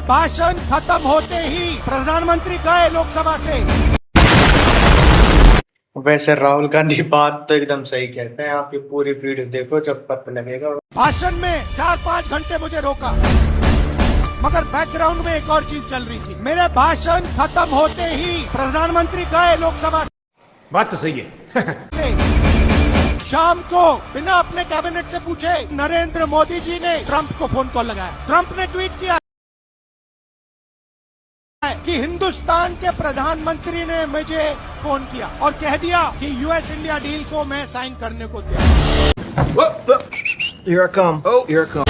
भाषण खत्म होते ही प्रधानमंत्री गए लोकसभा से। वैसे राहुल गांधी बात तो एकदम सही कहते हैं। आप ये पूरी वीडियो देखो, जब पता लगेगा। भाषण में 4-5 घंटे मुझे रोका, मगर बैकग्राउंड में एक और चीज चल रही थी। मेरे भाषण खत्म होते ही प्रधानमंत्री गए लोकसभा से। बात तो सही है। शाम को बिना अपने कैबिनेट से पूछे नरेंद्र मोदी जी ने ट्रंप को फोन कॉल लगाया। ट्रंप ने ट्वीट किया कि हिंदुस्तान के प्रधानमंत्री ने मुझे फोन किया और कह दिया कि यूएस इंडिया डील को मैं साइन करने को तैयार। Here I come. Oh, here I come.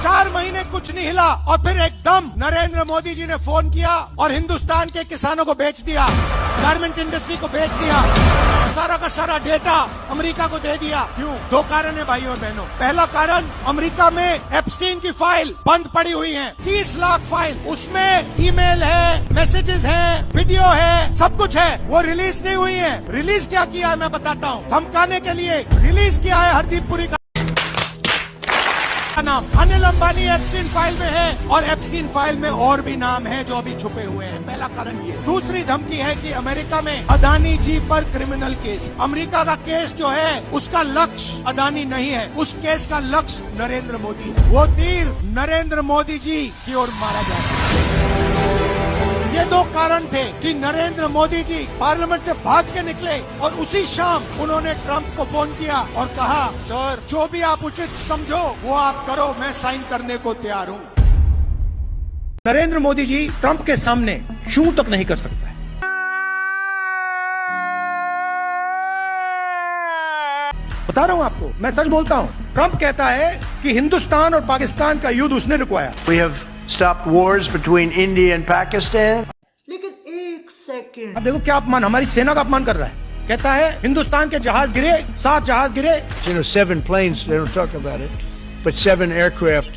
4 महीने कुछ नहीं हिला और फिर एकदम नरेंद्र मोदी जी ने फोन किया और हिंदुस्तान के किसानों को बेच दिया, गारमेंट इंडस्ट्री को बेच दिया, सारा का सारा डेटा अमेरिका को दे दिया। क्यों? 2 कारण है भाइयों और बहनों। पहला कारण, अमेरिका में एप्स्टीन की फाइल बंद पड़ी हुई है, 30 लाख फाइल, उसमें ईमेल है, मैसेजेस है, वीडियो है, सब कुछ है, वो रिलीज नहीं हुई है। रिलीज क्या किया है मैं बताता हूँ। धमकाने के लिए रिलीज किया है हरदीप पुरी का नाम। अनिल अंबानी एप्स्टीन फाइल में है और एप्स्टीन फाइल में और भी नाम है जो अभी छुपे हुए हैं। पहला कारण ये। दूसरी धमकी है कि अमेरिका में अदानी जी पर क्रिमिनल केस। अमेरिका का केस जो है उसका लक्ष्य अदानी नहीं है, उस केस का लक्ष्य नरेंद्र मोदी है। वो तीर नरेंद्र मोदी जी की ओर मारा जा रहा है। ये 2 कारण थे कि नरेंद्र मोदी जी पार्लियामेंट से भाग के निकले और उसी शाम उन्होंने ट्रंप को फोन किया और कहा, सर जो भी आप उचित समझो वो आप करो, मैं साइन करने को तैयार हूँ। नरेंद्र मोदी जी ट्रंप के सामने शू तक नहीं कर सकता है। बता रहा हूँ आपको, मैं सच बोलता हूँ। ट्रंप कहता है कि हिंदुस्तान और पाकिस्तान का युद्ध उसने रुकवाया। We have stopped wars between India and Pakistan. लेकिन एक सेकंड, अब देखो क्या अपमान, हमारी सेना का अपमान कर रहा है। कहता है हिंदुस्तान के जहाज गिरे, 7 जहाज गिरे। 7 planes, they don't talk about it, but 7 aircraft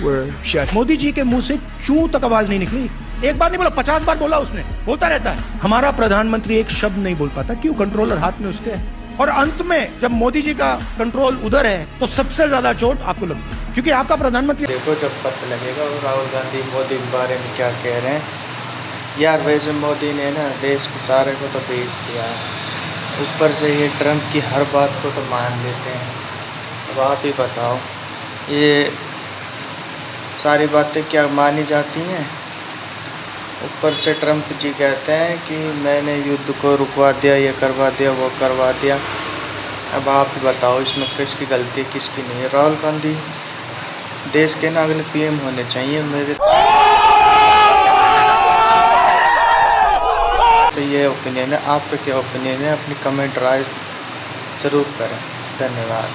were shot. Modi ji के मुंह से चू तक आवाज नहीं निकली। एक बार नहीं बोला, 50 बार बोला उसने, बोलता रहता है। हमारा प्रधानमंत्री एक शब्द नहीं बोल पाता। क्यों? कंट्रोलर हाथ में उसके है। और अंत में जब मोदी जी का कंट्रोल उधर है तो सबसे ज्यादा चोट आपको लगती है, क्योंकि आपका प्रधानमंत्री। देखो जब पता लगेगा। और राहुल गांधी मोदी के बारे में क्या कह रहे हैं यार। वैसे मोदी ने ना देश को सारे को तो बेच दिया है, ऊपर से ये ट्रंप की हर बात को तो मान लेते हैं। अब आप ही बताओ, ये सारी बातें क्या मानी जाती हैं? ऊपर से ट्रंप जी कहते हैं कि मैंने युद्ध को रुकवा दिया, ये करवा दिया, वो करवा दिया। अब आप ही बताओ इसमें किसकी गलती है किसकी नहीं है। राहुल गांधी देश के ना अगले पीएम होने चाहिए मेरे तो ये ओपिनियन है। आपका क्या ओपिनियन है? अपनी कमेंट राय जरूर करें। धन्यवाद।